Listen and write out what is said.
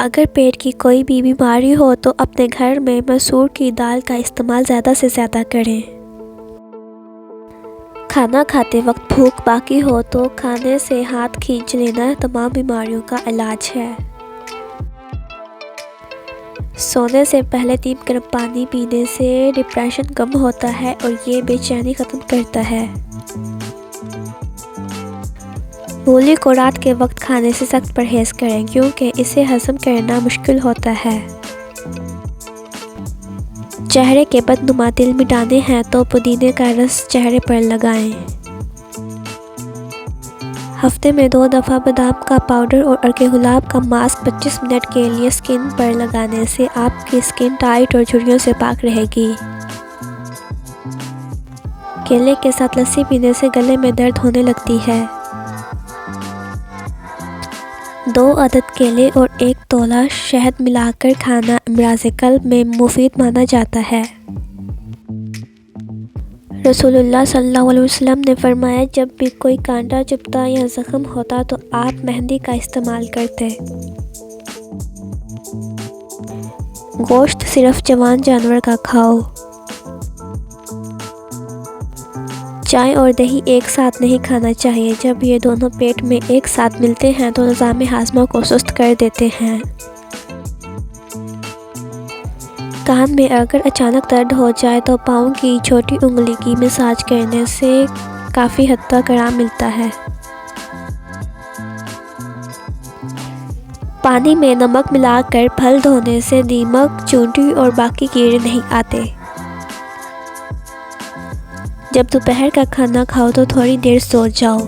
अगर पेट की कोई भी बीमारी हो तो अपने घर में मसूर की दाल का इस्तेमाल ज़्यादा से ज़्यादा करें। खाना खाते वक्त भूख बाकी हो तो खाने से हाथ खींच लेना तमाम बीमारियों का इलाज है। सोने से पहले 3 गर्म पानी पीने से डिप्रेशन कम होता है और ये बेचैनी ख़त्म करता है। मूली को रात के वक्त खाने से सख्त परहेज़ करें क्योंकि इसे हज़म करना मुश्किल होता है। चेहरे के बदनुमा तिल मिटाने हैं तो पुदीने का रस चेहरे पर लगाएं। हफ्ते में 2 दफ़ा बादाम का पाउडर और अर्के गुलाब का मास्क 25 मिनट के लिए स्किन पर लगाने से आपकी स्किन टाइट और झुर्रियों से पाक रहेगी। केले के साथ लस्सी पीने से गले में दर्द होने लगती है। 2 अदद केले और 1 तोला शहद मिलाकर खाना अमराज़े कल्ब में मुफीद माना जाता है। रसूलुल्लाह सल्लल्लाहु अलैहि वसल्लम ने फरमाया, जब भी कोई कांटा चुभता या ज़ख्म होता तो आप मेहंदी का इस्तेमाल करते। गोश्त सिर्फ जवान जानवर का खाओ। चाय और दही एक साथ नहीं खाना चाहिए। जब ये दोनों पेट में एक साथ मिलते हैं तो निज़ाम हाज़मा को सुस्त कर देते हैं। कान में अगर अचानक दर्द हो जाए तो पाँव की छोटी उंगली की मसाज करने से काफ़ी हद तक आराम मिलता है। पानी में नमक मिलाकर फल धोने से दीमक, चूंटी और बाकी कीड़े नहीं आते। जब दोपहर का खाना खाओ तो थोड़ी देर सो जाओ।